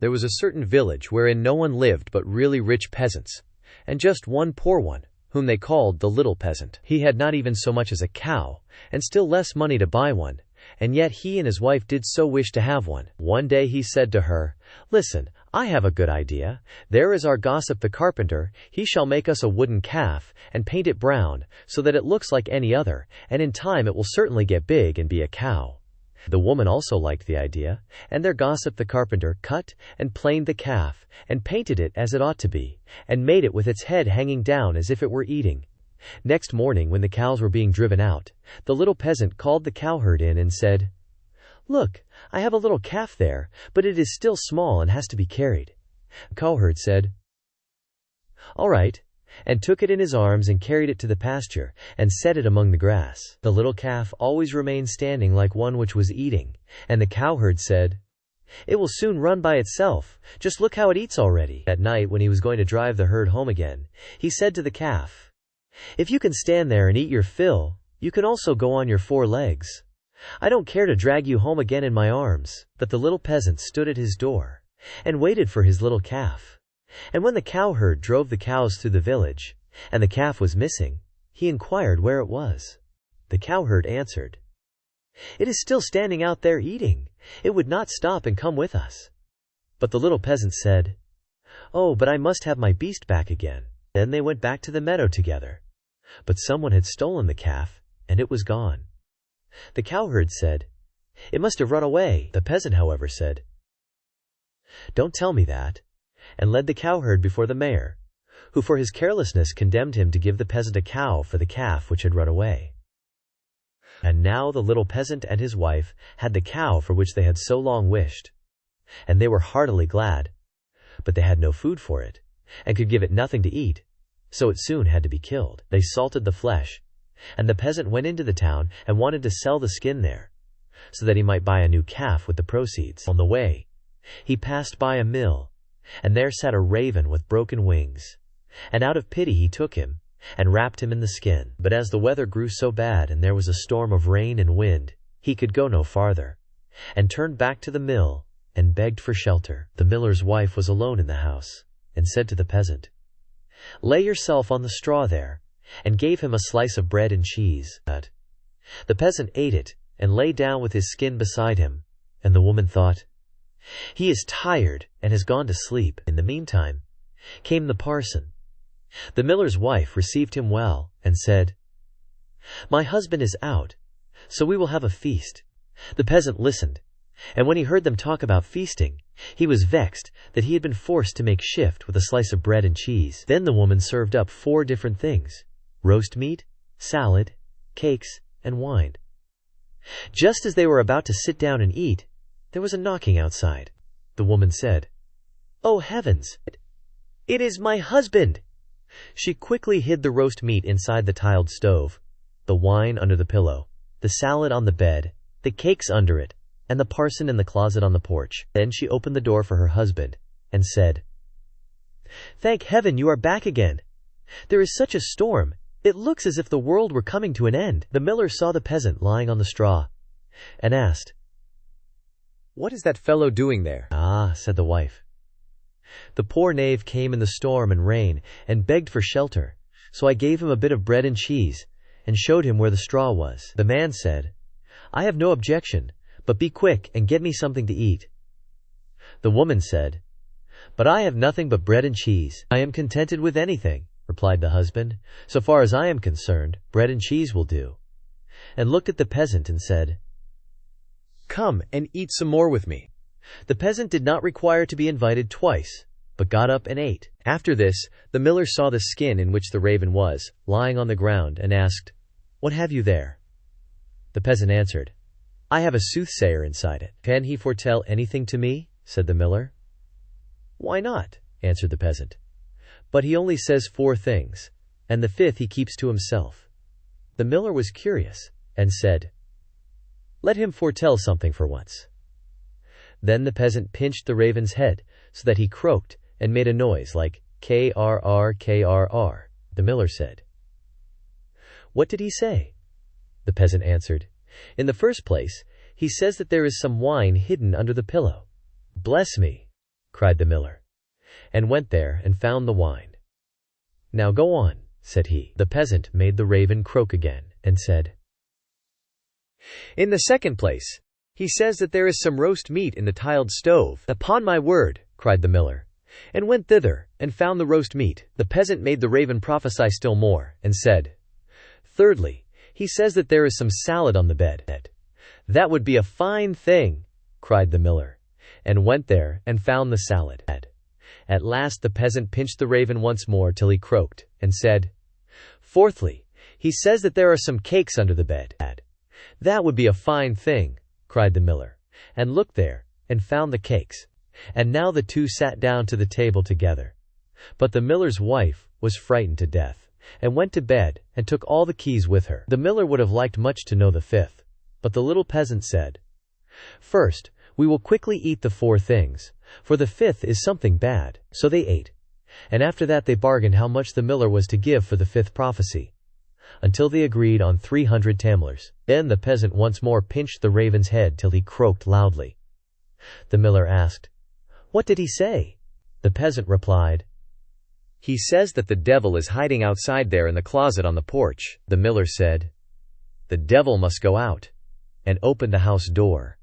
There was a certain village wherein no one lived but really rich peasants, and just one poor one, whom they called the little peasant. He had not even so much as a cow, and still less money to buy one, and yet he and his wife did so wish to have one. One day he said to her, "Listen, I have a good idea. There is our gossip the carpenter. He shall make us a wooden calf, and paint it brown, so that it looks like any other, and in time it will certainly get big and be a cow." The woman also liked the idea, and their gossip the carpenter cut and planed the calf, and painted it as it ought to be, and made it with its head hanging down as if it were eating. Next morning, when the cows were being driven out, the little peasant called the cowherd in and said, "Look, I have a little calf there, but it is still small and has to be carried." The cowherd said, "All right," and took it in his arms and carried it to the pasture, and set it among the grass. The little calf always remained standing like one which was eating, and the cowherd said, "It will soon run by itself, just look how it eats already." At night, when he was going to drive the herd home again, he said to the calf, "If you can stand there and eat your fill, you can also go on your 4 legs. I don't care to drag you home again in my arms." But the little peasant stood at his door, and waited for his little calf. And when the cowherd drove the cows through the village, and the calf was missing, he inquired where it was. The cowherd answered, "It is still standing out there eating. It would not stop and come with us." But the little peasant said, "Oh, but I must have my beast back again." Then they went back to the meadow together. But someone had stolen the calf, and it was gone. The cowherd said, "It must have run away." The peasant, however, said, "Don't tell me that," and led the cowherd before the mayor, who for his carelessness condemned him to give the peasant a cow for the calf which had run away. And now the little peasant and his wife had the cow for which they had so long wished, and they were heartily glad, but they had no food for it, and could give it nothing to eat, so it soon had to be killed. They salted the flesh, and the peasant went into the town and wanted to sell the skin there, so that he might buy a new calf with the proceeds. On the way, he passed by a mill, and there sat a raven with broken wings, and out of pity he took him, and wrapped him in the skin. But as the weather grew so bad and there was a storm of rain and wind, he could go no farther, and turned back to the mill, and begged for shelter. The miller's wife was alone in the house, and said to the peasant, "Lay yourself on the straw there," and gave him a slice of bread and cheese. The peasant ate it, and lay down with his skin beside him, and the woman thought, "He is tired and has gone to sleep." In the meantime came the parson. The miller's wife received him well, and said, "My husband is out, so we will have a feast." The peasant listened, and when he heard them talk about feasting, he was vexed that he had been forced to make shift with a slice of bread and cheese. Then the woman served up 4 different things: roast meat, salad, cakes, and wine. Just as they were about to sit down and eat, there was a knocking outside. The woman said, "Oh heavens! It is my husband!" She quickly hid the roast meat inside the tiled stove, the wine under the pillow, the salad on the bed, the cakes under it, and the parson in the closet on the porch. Then she opened the door for her husband, and said, "Thank heaven you are back again. There is such a storm, it looks as if the world were coming to an end." The miller saw the peasant lying on the straw, and asked, "What is that fellow doing there?" "Ah," said the wife, "the poor knave came in the storm and rain, and begged for shelter, so I gave him a bit of bread and cheese, and showed him where the straw was." The man said, "I have no objection, but be quick and get me something to eat." The woman said, "But I have nothing but bread and cheese." "I am contented with anything," replied the husband. "So far as I am concerned, bread and cheese will do," and looked at the peasant and said, "Come and eat some more with me." The peasant did not require to be invited twice, but got up and ate. After this, the miller saw the skin in which the raven was, lying on the ground, and asked, "What have you there?" The peasant answered, "I have a soothsayer inside it." "Can he foretell anything to me?" said the miller. "Why not?" answered the peasant. "But he only says 4 things, and the 5th he keeps to himself." The miller was curious, and said, "Let him foretell something for once." Then the peasant pinched the raven's head, so that he croaked and made a noise like krr, krr. The miller said, "What did he say?" The peasant answered, "In the first place, he says that there is some wine hidden under the pillow." "Bless me!" cried the miller, and went there and found the wine. "Now go on," said he. The peasant made the raven croak again, and said, "In the second place, he says that there is some roast meat in the tiled stove." "Upon my word," cried the miller, and went thither, and found the roast meat. The peasant made the raven prophesy still more, and said, "Thirdly, he says that there is some salad on the bed." "That would be a fine thing," cried the miller, and went there, and found the salad. At last the peasant pinched the raven once more till he croaked, and said, "Fourthly, he says that there are some cakes under the bed." "That would be a fine thing," cried the miller, and looked there, and found the cakes. And now the two sat down to the table together. But the miller's wife was frightened to death, and went to bed, and took all the keys with her. The miller would have liked much to know the fifth, but the little peasant said, "First, we will quickly eat the four things, for the fifth is something bad." So they ate, and after that they bargained how much the miller was to give for the fifth prophecy, until they agreed on 300 tamlers. Then the peasant once more pinched the raven's head till he croaked loudly. The miller asked, "What did he say?" The peasant replied, "He says that the devil is hiding outside there in the closet on the porch." The miller said, "The devil must go out," and opened the house door.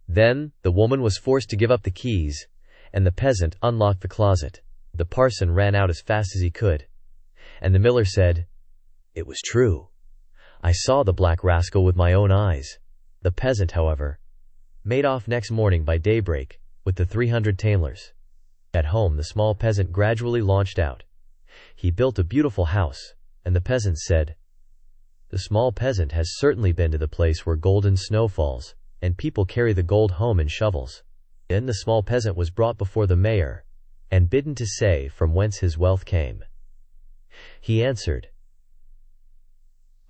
Then the woman was forced to give up the keys, and the peasant unlocked the closet. The parson ran out as fast as he could, and the miller said, "It was true. I saw the black rascal with my own eyes." The peasant, however, made off next morning by daybreak with the 300 tamlers. At home the small peasant gradually launched out. He built a beautiful house, and the peasant said, "The small peasant has certainly been to the place where golden snow falls, and people carry the gold home in shovels." Then the small peasant was brought before the mayor, and bidden to say from whence his wealth came. He answered,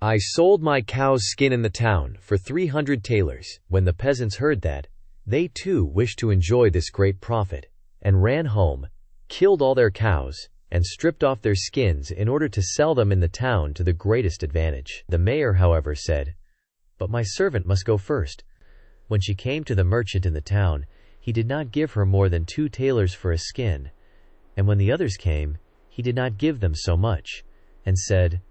"I sold my cow's skin in the town for 300 talers. When the peasants heard that, they too wished to enjoy this great profit, and ran home, killed all their cows, and stripped off their skins in order to sell them in the town to the greatest advantage." The mayor, however, said, "But my servant must go first." When she came to the merchant in the town, he did not give her more than 2 talers for a skin, and when the others came, he did not give them so much, and said,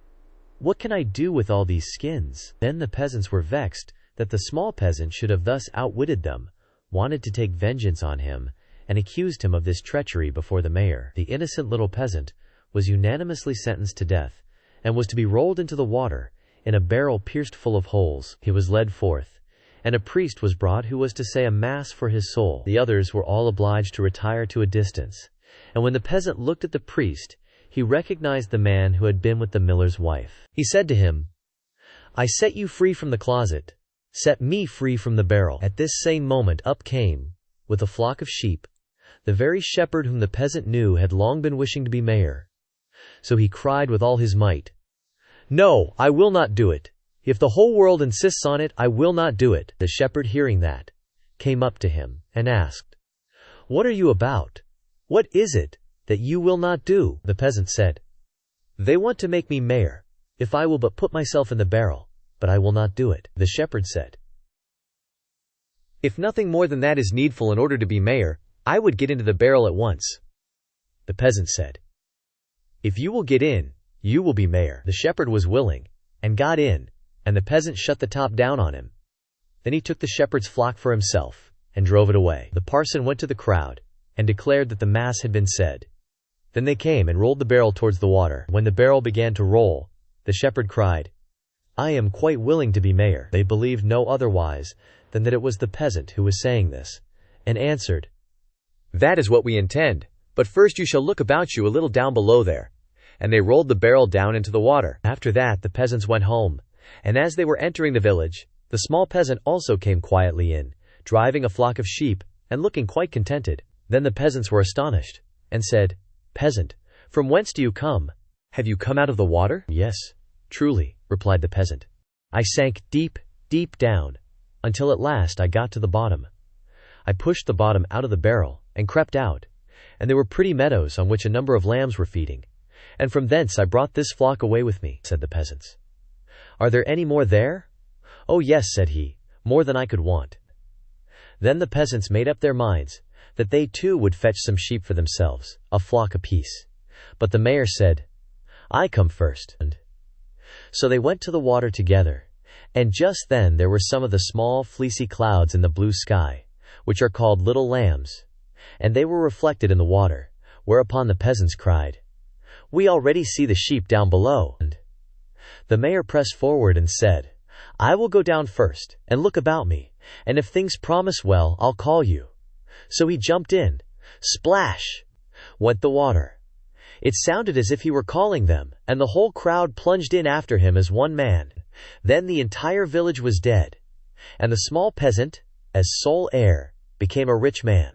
"What can I do with all these skins?" Then the peasants were vexed that the small peasant should have thus outwitted them, wanted to take vengeance on him, and accused him of this treachery before the mayor. The innocent little peasant was unanimously sentenced to death, and was to be rolled into the water in a barrel pierced full of holes. He was led forth, and a priest was brought who was to say a mass for his soul. The others were all obliged to retire to a distance, and when the peasant looked at the priest, he recognized the man who had been with the miller's wife. He said to him, "I set you free from the closet, set me free from the barrel." At this same moment up came, with a flock of sheep, the very shepherd whom the peasant knew had long been wishing to be mayor. So he cried with all his might, "No, I will not do it. If the whole world insists on it, I will not do it." The shepherd, hearing that, came up to him, and asked, "What are you about? What is it that you will not do?" The peasant said, "They want to make me mayor, if I will but put myself in the barrel, but I will not do it." The shepherd said, "If nothing more than that is needful in order to be mayor, I would get into the barrel at once." The peasant said, "If you will get in, you will be mayor." The shepherd was willing, and got in, and the peasant shut the top down on him. Then he took the shepherd's flock for himself, and drove it away. The parson went to the crowd, and declared that the mass had been said. Then they came and rolled the barrel towards the water. When the barrel began to roll, the shepherd cried, "I am quite willing to be mayor." They believed no otherwise than that it was the peasant who was saying this, and answered, "That is what we intend, but first you shall look about you a little down below there." And they rolled the barrel down into the water. After that the peasants went home, and as they were entering the village, the small peasant also came quietly in, driving a flock of sheep, and looking quite contented. Then the peasants were astonished, and said, "Peasant, from whence do you come? Have you come out of the water?" "Yes, truly," replied the peasant. "I sank deep, deep down, until at last I got to the bottom. I pushed the bottom out of the barrel, and crept out, and there were pretty meadows on which a number of lambs were feeding, and from thence I brought this flock away with me," said the peasants. "Are there any more there?" "Oh yes," said he, "more than I could want." Then the peasants made up their minds that they too would fetch some sheep for themselves, a flock apiece. But the mayor said, "I come first." So they went to the water together, and just then there were some of the small fleecy clouds in the blue sky, which are called little lambs, and they were reflected in the water, whereupon the peasants cried, "We already see the sheep down below." And the mayor pressed forward and said, "I will go down first, and look about me, and if things promise well, I'll call you." So he jumped in. Splash went the water. It sounded as if he were calling them, and the whole crowd plunged in after him as one man. Then the entire village was dead, and the small peasant, as sole heir, became a rich man.